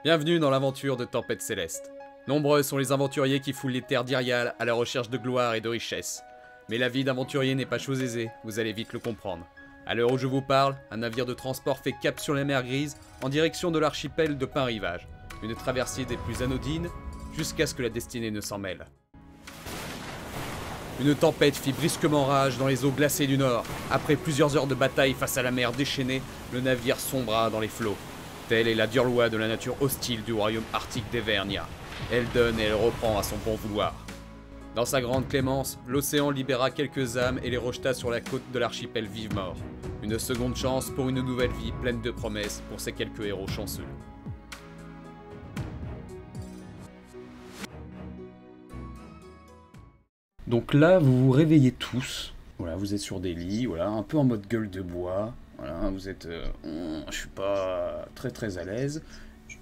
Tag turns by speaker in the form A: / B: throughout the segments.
A: Bienvenue dans l'aventure de Tempête Céleste. Nombreux sont les aventuriers qui foulent les terres d'Irial à la recherche de gloire et de richesse. Mais la vie d'aventurier n'est pas chose aisée, vous allez vite le comprendre. À l'heure où je vous parle, un navire de transport fait cap sur la mer Grise en direction de l'archipel de Pin-Rivage. Une traversée des plus anodines, jusqu'à ce que la destinée ne s'en mêle. Une tempête fit brusquement rage dans les eaux glacées du Nord. Après plusieurs heures de bataille face à la mer déchaînée, le navire sombra dans les flots. Telle est la dure loi de la nature hostile du royaume arctique d'Evernia. Elle donne et elle reprend à son bon vouloir. Dans sa grande clémence, l'océan libéra quelques âmes et les rejeta sur la côte de l'archipel vive-mort. Une seconde chance pour une nouvelle vie pleine de promesses pour ces quelques héros chanceux. Donc là, vous vous réveillez tous. Voilà, vous êtes sur des lits, voilà, un peu en mode gueule de bois. Voilà, vous êtes... je suis pas très à l'aise.
B: Je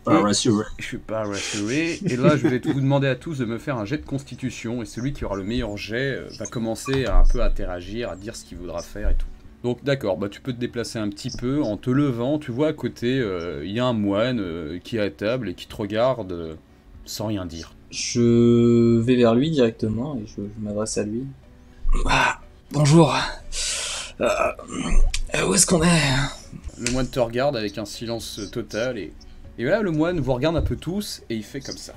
A: suis pas rassuré. Et là, je vais vous demander à tous de me faire un jet de constitution. Et celui qui aura le meilleur jet va commencer à un peu interagir, à dire ce qu'il voudra faire et tout. Donc d'accord, bah, tu peux te déplacer un petit peu. En te levant, tu vois à côté, il y a un moine qui est à table et qui te regarde sans rien dire.
B: Je vais vers lui directement et je m'adresse à lui. Ah, bonjour. Où est-ce qu'on est?
A: Le moine te regarde avec un silence total et voilà, le moine vous regarde un peu tous et il fait comme ça.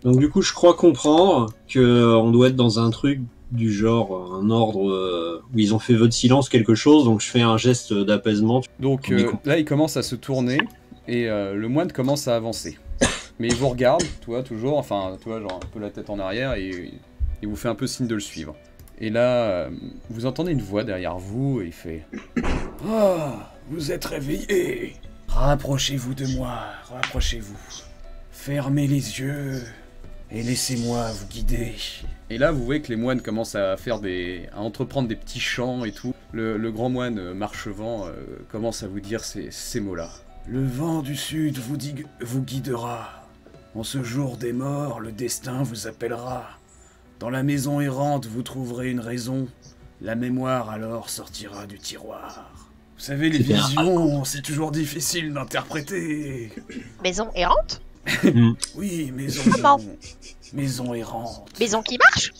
C: Donc du coup, je crois comprendre qu'on doit être dans un truc du genre, un ordre où ils ont fait vœu de silence, quelque chose, donc je fais un geste d'apaisement.
A: Donc là, il commence à se tourner et le moine commence à avancer. Mais il vous regarde, toi, toujours, enfin, toi, genre un peu la tête en arrière et il vous fait un peu signe de le suivre. Et là, vous entendez une voix derrière vous et il fait « Ah, vous êtes réveillés. Rapprochez-vous de moi, rapprochez-vous. Fermez les yeux et laissez-moi vous guider. » Et là, vous voyez que les moines commencent à entreprendre des petits chants et tout. Le grand moine Marchevent commence à vous dire ces mots-là. « Le vent du sud vous guidera. En ce jour des morts, le destin vous appellera. Dans la maison errante, vous trouverez une raison. La mémoire alors sortira du tiroir. » Vous savez, les visions, c'est toujours difficile d'interpréter.
D: Maison errante?
A: Oui, maison errante.
D: Maison qui marche?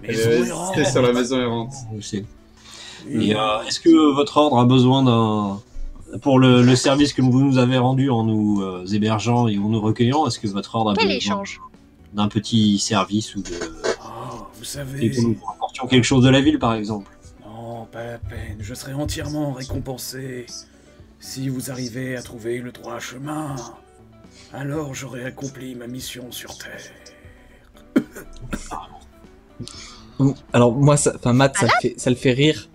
A: Maison errante.
E: C'était sur la maison errante.
C: Et est-ce que votre ordre a besoin d'un... Pour le service que vous nous avez rendu en nous hébergeant et en nous recueillant, est-ce que votre ordre a
D: Quel
C: besoin
D: échange?
C: d'un petit service ou de...
A: Oh, vous savez...
C: Et que nous apportions quelque chose de la ville, par exemple?
A: Non, pas la peine. Je serai entièrement récompensé. Si vous arrivez à trouver le droit chemin, alors j'aurai accompli ma mission sur Terre.
B: Alors moi, Matt, ça le fait rire.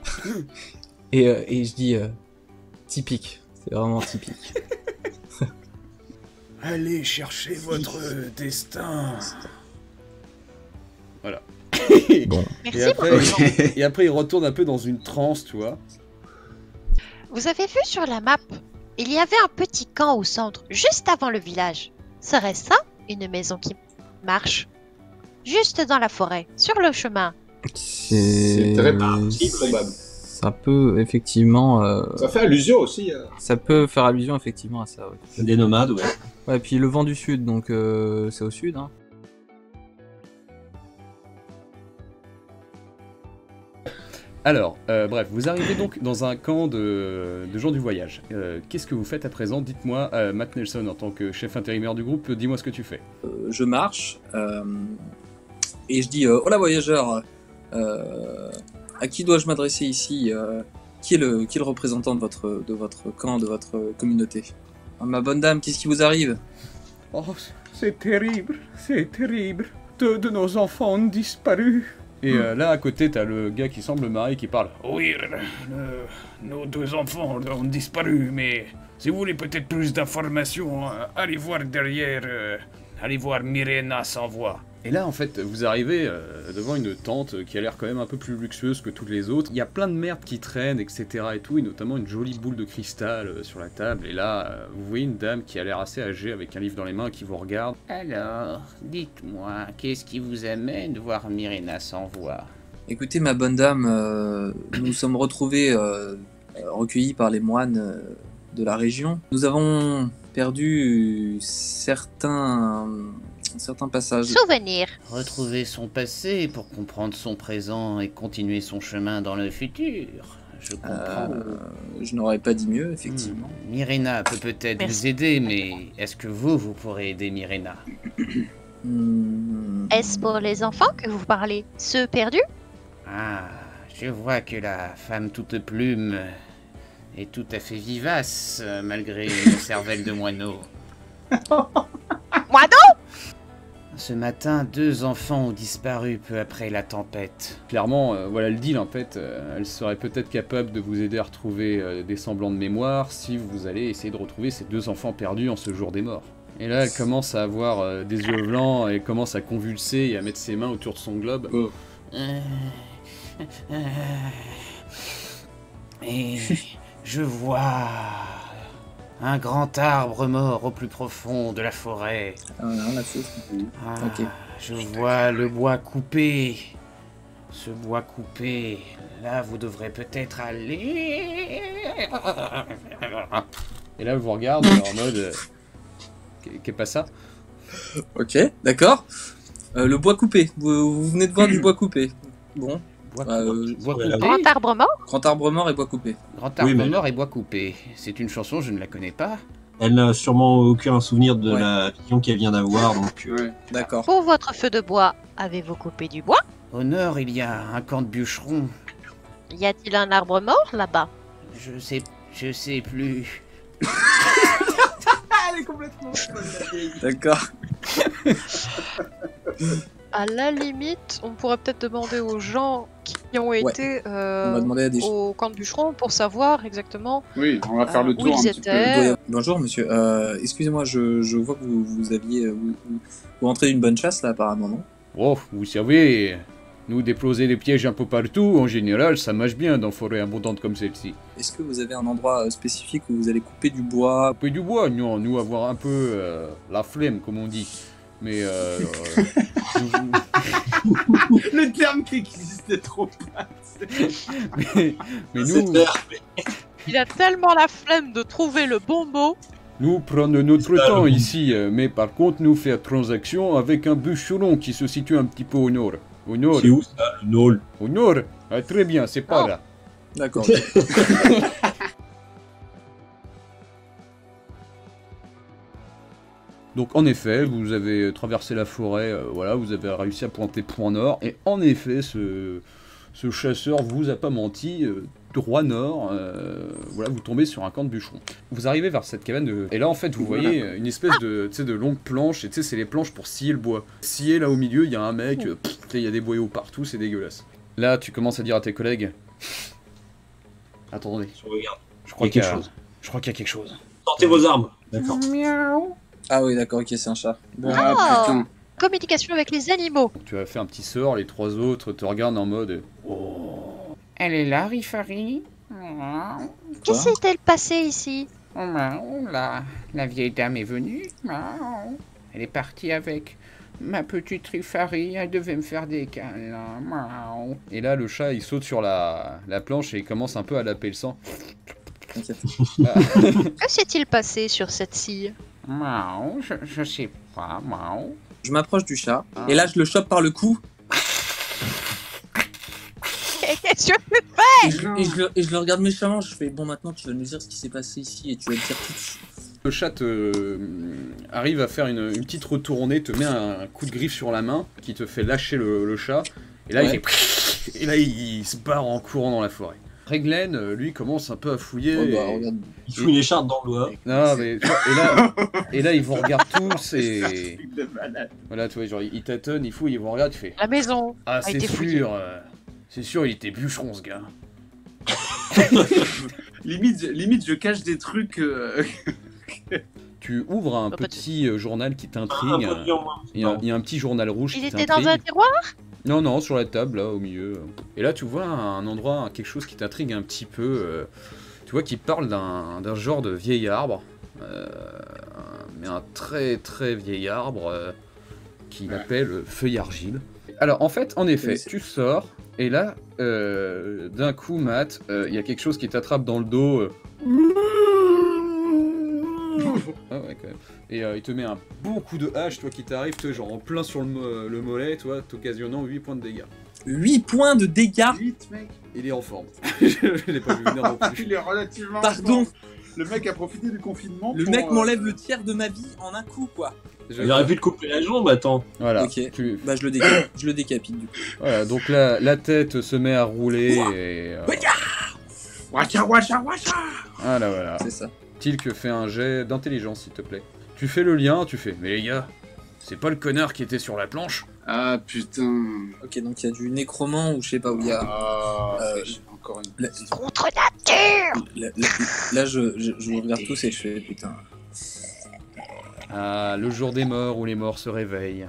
B: et je dis typique. C'est vraiment typique.
A: Allez chercher votre destin. Voilà.
B: Bon.
D: Merci.
A: Et après, il retourne un peu dans une transe, tu vois.
D: Vous avez vu sur la map, il y avait un petit camp au centre, juste avant le village. Serait ça une maison qui marche? Juste dans la forêt, sur le chemin.
E: C'est très probable.
B: Ça peut effectivement...
E: Ça fait allusion aussi.
B: Ça peut faire allusion effectivement à ça, ouais.
C: Des nomades, ouais.
B: Ouais, et puis le vent du sud, donc c'est au sud, hein.
A: Alors, bref, vous arrivez donc dans un camp de gens du voyage. Qu'est-ce que vous faites à présent? Dites-moi, Matt Nelson, en tant que chef intérimaire du groupe, dis-moi ce que tu fais.
B: Je marche et je dis hola voyageurs, à qui dois-je m'adresser ici? Qui est le représentant de votre camp, de votre communauté? Ma bonne dame, qu'est-ce qui vous arrive?
A: Oh, c'est terrible. Deux de nos enfants ont disparu. Et là, à côté, t'as le gars qui semble marié qui parle. Oui, nos deux enfants ont disparu, mais si vous voulez peut-être plus d'informations, allez voir derrière, allez voir Myrena sans voix. Et là, en fait, vous arrivez devant une tente qui a l'air quand même un peu plus luxueuse que toutes les autres. Il y a plein de merde qui traînent, etc. et tout, et notamment une jolie boule de cristal sur la table. Et là, vous voyez une dame qui a l'air assez âgée avec un livre dans les mains qui vous regarde. Alors, dites-moi, qu'est-ce qui vous amène voir Myrena sans voix?
B: Écoutez, ma bonne dame, nous sommes retrouvés recueillis par les moines de la région. Nous avons perdu certains passages.
D: Souvenir.
F: Retrouver son passé pour comprendre son présent et continuer son chemin dans le futur. Je comprends.
B: Je n'aurais pas dit mieux, effectivement.
F: Myrena peut peut-être
D: Merci.
F: vous aider, mais est-ce que vous pourrez aider Myrena?
D: Est-ce pour les enfants que vous parlez? Ceux perdus?
F: Ah, je vois que la femme toute plume est tout à fait vivace, malgré une cervelle de moineau.
D: Moineau?
F: Ce matin, 2 enfants ont disparu peu après la tempête.
A: Clairement, voilà le deal en fait. Elle serait peut-être capable de vous aider à retrouver des semblants de mémoire si vous allez essayer de retrouver ces 2 enfants perdus en ce jour des morts. Et là, elle commence à avoir des yeux blancs, et commence à convulser et à mettre ses mains autour de son globe.
E: Oh.
F: Et je vois un grand arbre mort au plus profond de la forêt.
B: Rien à foutre.
F: Ah,
B: Ok.
F: Je vois le bois coupé. Ce bois coupé, là vous devrez peut-être aller.
A: Et là, elle vous regarde en mode... Qu'est pas ça?
B: Ok, d'accord. Le bois coupé. Vous venez de voir du bois coupé. Bon,
F: Bois, bois
C: ouais,
F: coupé.
D: Grand arbre mort?
B: grand arbre mort et bois coupé.
F: Grand arbre
C: Oui, mais-
F: mort et bois coupé. C'est une chanson, je ne la connais pas.
C: Elle n'a sûrement aucun souvenir de
B: Ouais.
C: la vision qu'elle vient d'avoir, donc
E: Ouais.
B: D'accord.
D: Pour votre feu de bois, avez-vous coupé du bois?
F: Au nord, il y a un camp de bûcherons.
D: Y a-t-il un arbre mort là-bas?
F: Je sais plus.
E: Elle est complètement folle, la vieille.
B: D'accord.
G: À la limite, on pourrait peut-être demander aux gens qui ont
B: Ouais.
G: été
B: On va demander à des
G: au camp de bûcheron pour savoir exactement
E: Oui, on va faire le
G: où
E: tour
G: ils
E: un petit peu.
G: étaient.
B: Bonjour monsieur. Excusez-moi, je vois que vous aviez. Vous rentrez d'une bonne chasse là apparemment, non?
A: Oh, vous savez, nous déposer des pièges un peu partout, en général, ça marche bien dans forêts abondantes comme celle-ci.
B: Est-ce que vous avez un endroit spécifique où vous allez couper du bois?
A: Couper du bois, non, nous avoir un peu la flemme, comme on dit. Mais
E: Le terme qui existait trop pas.
A: mais
C: c'est
A: nous,
C: clair.
G: Il a tellement la flemme de trouver le bon mot.
A: nous prendre notre
C: C'est ça,
A: temps
C: le bon.
A: ici, mais par contre, nous faire transaction avec un bûcheron qui se situe un petit peu au nord. Au nord,
C: C'est où ça, le Nôle?
A: au nord. Ah, très bien, c'est pas
G: Oh.
A: là.
B: D'accord.
A: Donc en effet, vous avez traversé la forêt, voilà, vous avez réussi à pointer point nord, et en effet, ce chasseur vous a pas menti, droit nord, voilà, vous tombez sur un camp de bûcherons. Vous arrivez vers cette cabane de... Et là, en fait, vous voyez une espèce de, tu sais, de longue planche, et tu sais, c'est les planches pour scier le bois. Scier, là, au milieu, il y a un mec, tu sais, il y a des boyaux partout, c'est dégueulasse. Là, tu commences à dire à tes collègues... Attendez,
C: Je regarde.
A: je crois
C: Il y a
A: qu'il y a...
C: quelque chose.
A: Je crois qu'il y a quelque chose.
C: Sortez vos armes. D'accord.
B: Ah oui, d'accord, ok, c'est un chat. Bon,
E: Ah putain.
G: Communication avec les animaux.
A: Tu as fait un petit sort, les 3 autres te regardent en mode... Oh...
F: Elle est là, Rifari?
D: Que s'est-elle passé ici?
F: La vieille dame est venue. Elle est partie avec ma petite Rifari. Elle devait me faire des câlins.
A: Et là, le chat, il saute sur la planche et il commence un peu à laper le sang.
B: t'inquiète.
D: Que s'est-il passé sur cette scie?
F: Je sais pas.
B: Je m'approche du chat, et là je le chope par le cou,
D: Qu'est-ce que
B: et je le regarde méchamment, je fais bon maintenant tu vas nous dire ce qui s'est passé ici, et tu vas le dire tout de suite.
A: Le chat arrive à faire une petite retournée, te met un coup de griffe sur la main qui te fait lâcher le chat. Et là,
B: Ouais.
A: il fait... Et là, il se barre en courant dans la forêt. Reglen, lui, commence un peu à fouiller.
B: Oh, bah,
A: et-
B: regarde.
C: Il fout une écharpe dans le doigt.
A: Non, mais... tu vois, et là, ils vous regardent tous et...
E: Truc de malade.
A: Voilà, tu vois, genre, il tâtonne, il fouille, il vous regarde, il fait...
G: La maison.
A: Ah, c'est
G: été fouillée.
A: sûr, c'est sûr, il était bûcheron, ce gars.
E: Limite, je cache des trucs.
A: Tu ouvres un
G: Bah, pas de
A: petit journal qui
C: Un
A: t'intrigue.
C: peu de vie en moins.
A: Il y a un petit journal rouge
D: Il
A: qui
D: était dans
A: t'intrigue.
D: un tiroir?
A: Non, non, sur la table, là, au milieu. Et là, tu vois un endroit, quelque chose qui t'intrigue un petit peu. Tu vois qu'il parle d'un genre de vieil arbre. Mais un très très vieil arbre qu'il appelle feuille argile. Alors, en fait, en effet, tu sors, et là, d'un coup, Matt, il y a quelque chose qui t'attrape dans le dos. Ah ouais, quand même. Et il te met un bon coup de hache, toi qui t'arrive, toi, genre en plein sur le mollet, toi, t'occasionnant 8 points de dégâts.
B: 8 points de dégâts.
E: 8, mec.
A: Il est en forme. Je l'ai pas vu venir non plus.
E: Il est relativement.
B: Pardon.
E: fort. Le mec a profité du confinement.
B: Le
E: pour,
B: mec m'enlève le tiers de ma vie en un coup, quoi.
C: Il aurait pu te couper la jambe, attends.
A: Voilà.
B: Ok.
A: Tu-
B: Bah je le décapite du coup.
A: Voilà, donc là, la tête se met à rouler et...
E: Wacha, wacha, wacha.
A: voilà.
B: C'est ça.
A: Tilk fait un jet d'intelligence, s'il te plaît. Tu fais le lien, tu fais... Mais les gars, c'est pas le connard qui était sur la planche?
E: Ah putain.
B: Ok, donc il y a du nécromant ou je sais pas où il y a.
E: Ah,
B: Euh,
E: encore une.
B: Là,
D: Contre nature!
B: là, je vous regarde tous et je fais putain.
A: Ah, le jour des morts où les morts se réveillent.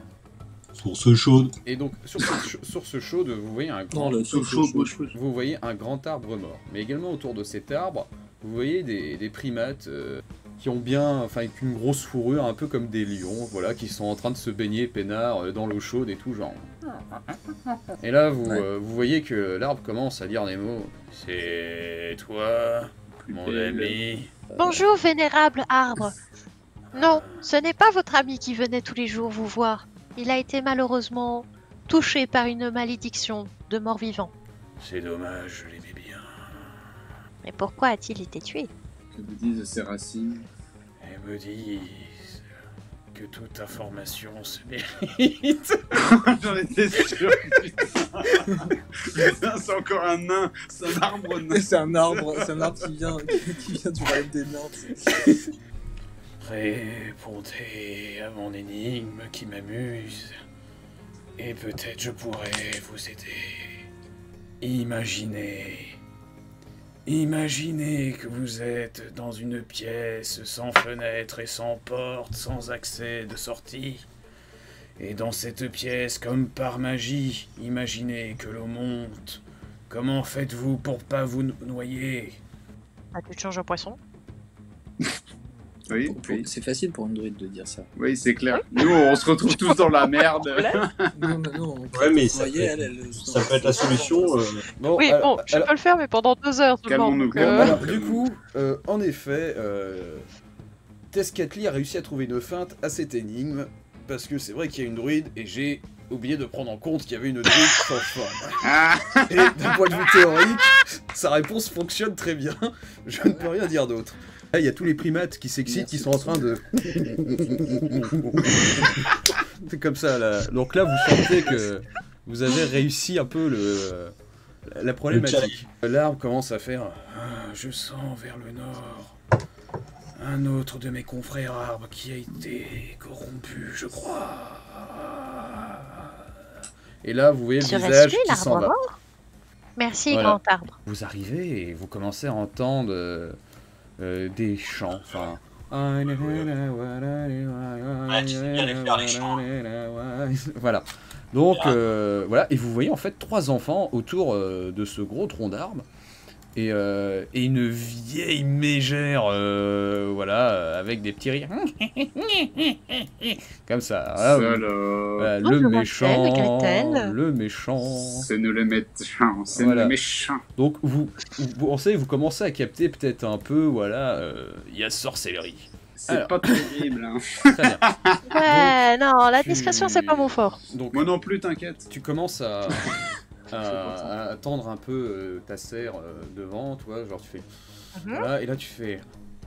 C: Source chaude.
A: Et donc, sur ce chaude, vous voyez un grand...
B: Non, le
E: Chaud,
B: chaud,
E: chaud, chaud.
A: Vous voyez un grand arbre mort. Mais également autour de cet arbre, vous voyez des primates qui ont bien, enfin avec une grosse fourrure, un peu comme des lions, voilà, qui sont en train de se baigner peinard dans l'eau chaude et tout genre. Et là, vous voyez que l'arbre commence à dire des mots. C'est toi, mon ami.
D: Bonjour, vénérable arbre. Non, ce n'est pas votre ami qui venait tous les jours vous voir. Il a été malheureusement touché par une malédiction de mort-vivant.
A: C'est dommage, je l'aimais bien.
D: Mais pourquoi a-t-il été tué?
E: Que me disent ces racines.
A: Elles me disent que toute information se mérite.
E: J'en étais sûr. Putain, c'est encore un nain. C'est un arbre nain.
B: C'est un arbre qui vient du royaume des nains.
A: Répondez à mon énigme qui m'amuse, et peut-être je pourrais vous aider. Imaginez que vous êtes dans une pièce sans fenêtre et sans porte, sans accès de sortie. Et dans cette pièce, comme par magie, imaginez que l'eau monte. Comment faites-vous pour pas vous noyer?
D: Ah, tu te changes en poisson?
E: Oui, oui.
B: C'est facile pour une druide de dire ça.
E: Oui, c'est clair. Nous, on se retrouve tous dans la merde.
B: Non,
C: Ouais, mais ça,
B: voyez,
C: ça peut être la solution.
A: Bon,
G: Oui, bon, je peux le faire, mais pendant 2 heures seulement.
E: Calmons-nous,
G: donc,
E: calmons-nous.
A: alors, du coup, en effet, Tezcatli a réussi à trouver une feinte à cette énigme, parce que c'est vrai qu'il y a une druide, et j'ai oublié de prendre en compte qu'il y avait une druide sans forme.
E: Ah,
A: Et d'un point de vue théorique, sa réponse fonctionne très bien, je ne peux rien dire d'autre. Là, il y a tous les primates qui s'excitent, qui sont en train de... C'est comme ça, là. Donc là, vous sentez que vous avez réussi un peu la problématique. L'arbre commence à faire... Ah, je sens vers le nord un autre de mes confrères arbres qui a été corrompu, je crois. Et là, vous voyez le
D: Serait-ce
A: visage
D: lui,
A: qui s'en
D: l'arbre
A: va.
D: mort? Merci,
A: Voilà.
D: grand arbre.
A: Vous arrivez et vous commencez à entendre des chants, enfin...
C: tu sais bien les faire, les chants.
A: Voilà. Donc, voilà. Et vous voyez en fait 3 enfants autour de ce gros tronc d'arbre. Et une vieille mégère, voilà, avec des petits rires. Comme ça. Voilà, voilà, le
D: Bonjour,
A: méchant.
D: Gretel.
A: Le méchant.
E: c'est nous le méchant, c'est
A: Voilà.
E: nous le méchant.
A: Donc vous pensez, vous commencez à capter peut-être un peu, voilà, il y a sorcellerie.
E: C'est
A: Alors.
E: pas terrible, hein.
A: Très bien.
G: Ouais, non, la
A: Tu-
G: discrétion, c'est pas mon fort.
A: Donc
E: Moi non plus, t'inquiète.
A: tu commences à tendre un peu ta serre devant, toi, genre tu fais... Voilà, et là tu fais...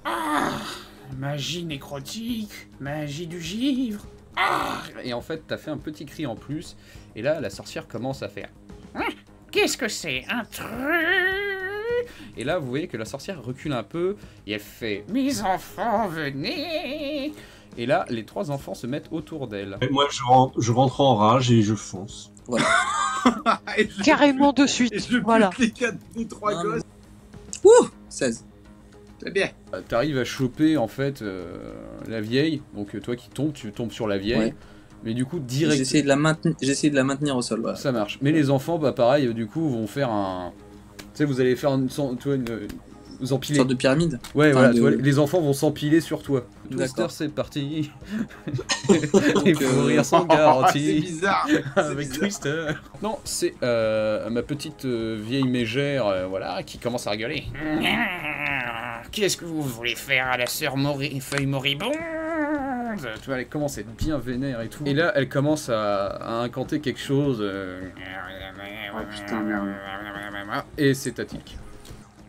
F: Ah, magie nécrotique, magie du givre. Ah,
A: Et en fait, t'as fait un petit cri en plus, et là la sorcière commence à faire...
F: qu'est-ce que c'est? Un truc?
A: Et là vous voyez que la sorcière recule un peu, et elle fait...
F: Mes enfants, venez.
A: Et là, les 3 enfants se mettent autour d'elle.
C: Et moi, je rentre en rage et je fonce.
E: Et je-
G: Carrément de suite.
E: Et je
G: Voilà.
E: bute les 3
B: Non,
E: gosses.
B: Ouh 16.
E: C'est bien.
A: T'arrives à choper en fait la vieille, donc toi qui tombes, tu tombes sur la vieille,
B: Ouais.
A: mais du coup
B: J'ai
A: direct...
B: essayé de la maintenir au sol. Voilà.
A: Ça marche. Mais les enfants, bah pareil, du coup, vont faire un... Tu sais, vous allez faire vous
B: Une
A: empiler.
B: sorte de pyramide.
A: Ouais,
B: Enfin,
A: voilà,
B: de-
A: tu vois, les enfants vont s'empiler sur toi. Twister,
B: D'accord.
A: c'est parti.
B: Donc,
A: Les fous rires sont
E: C'est
A: garantis.
E: bizarre.
A: Avec
E: bizarre.
A: Twister. Non, c'est ma petite vieille mégère, voilà, qui commence à rigoler.
F: Qu'est-ce que vous voulez faire à la sœur feuille moribonde?
A: Tu vois, elle commence à être bien vénère et tout. Et là, elle commence à incanter quelque chose.
E: Oh putain, merde.
A: Et c'est statique.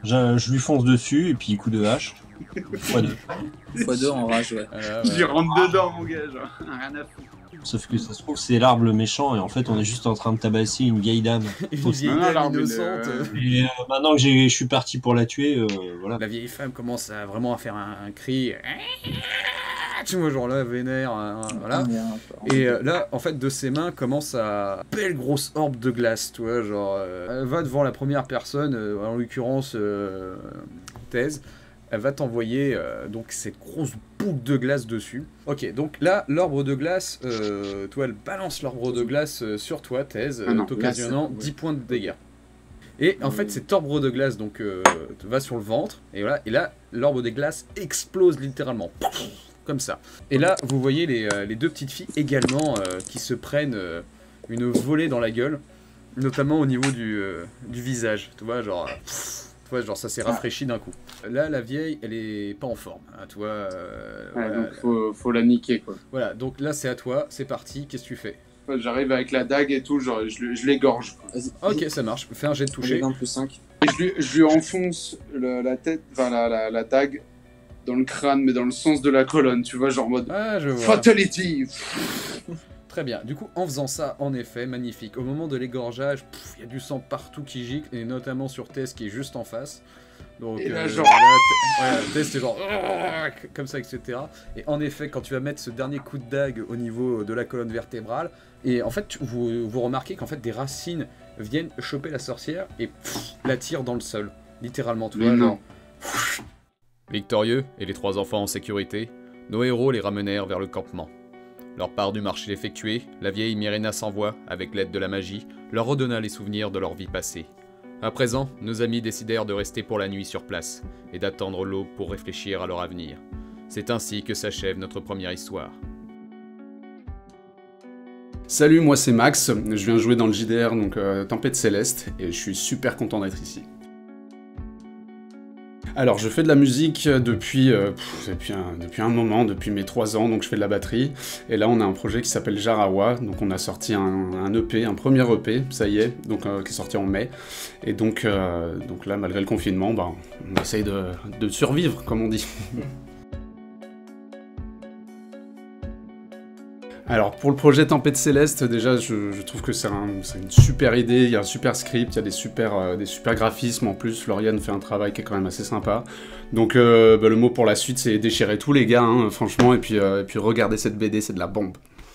C: Je lui fonce dessus, et puis coup de hache. x2.
B: x2 en rage, ouais.
E: Je lui rentre dedans, mon gars, genre. Rien à foutre.
C: Sauf que ça se trouve, c'est l'arbre le méchant, et en fait, on est juste en train de tabasser une vieille dame.
A: Une vieille
E: Non,
A: dame
E: l'arbre,
A: innocente.
C: Et maintenant que je suis parti pour la tuer, voilà.
A: La vieille femme commence à vraiment à faire un cri. Tu vois, genre là, vénère. Voilà. Et là, en fait, de ses mains commence à belle grosse orbe de glace, tu vois, genre elle va devant la première personne, en l'occurrence Thèse, elle va t'envoyer donc cette grosse boule de glace dessus. Ok, donc là, l'orbe de glace, toi, elle balance l'orbe de glace sur toi, Thèse, t'occasionnant 10 points de dégâts. Et en fait, cet orbe de glace donc va sur le ventre, et voilà, et là, l'orbe de glace explose littéralement. Comme ça. Et là, vous voyez les deux petites filles également qui se prennent une volée dans la gueule, notamment au niveau du visage. Tu vois, genre ça s'est rafraîchi d'un coup. Là, la vieille, elle est pas en forme. Hein, tu vois. Voilà,
E: donc faut la niquer, quoi.
A: Voilà, donc là, c'est à toi, c'est parti. Qu'est-ce que tu fais?
E: J'arrive avec la dague et tout, genre je l'égorge.
A: Ok, ça marche. Fais un jet de toucher.
B: 20 plus 5.
E: Et je lui enfonce la tête, enfin la dague dans le crâne, mais dans le sens de la colonne, tu vois, genre en mode
A: Ah, je vois.
E: Fatality.
A: Très bien. Du coup, en faisant ça, en effet, magnifique. Au moment de l'égorgeage, il y a du sang partout qui gicle, et notamment sur Tess qui est juste en face. Donc,
E: Et là, genre...
A: Tess, c'est genre... comme ça, etc. Et en effet, quand tu vas mettre ce dernier coup de dague au niveau de la colonne vertébrale, et en fait, vous remarquez qu'en fait, des racines viennent choper la sorcière et la tirent dans le sol. Littéralement, tu vois, genre... Victorieux et les 3 enfants en sécurité, nos héros les ramenèrent vers le campement. Leur part du marché effectuée, la vieille Myrena s'envoie, avec l'aide de la magie, leur redonna les souvenirs de leur vie passée. À présent, nos amis décidèrent de rester pour la nuit sur place, et d'attendre l'aube pour réfléchir à leur avenir. C'est ainsi que s'achève notre première histoire.
H: Salut, moi c'est Max, je viens jouer dans le JDR, donc Tempête Céleste, et je suis super content d'être ici. Alors, je fais de la musique depuis un moment, depuis mes 3 ans, donc je fais de la batterie. Et là, on a un projet qui s'appelle Jarawa, donc on a sorti un EP, un premier EP, ça y est, donc qui est sorti en mai. Et donc là, malgré le confinement, on essaye de survivre, comme on dit. Alors pour le projet Tempête Céleste, déjà je trouve que c'est une super idée, il y a un super script, il y a des super graphismes en plus, Lauriane fait un travail qui est quand même assez sympa. Donc le mot pour la suite c'est déchirer tous les gars, hein, franchement, et puis regardez cette BD, c'est de la bombe.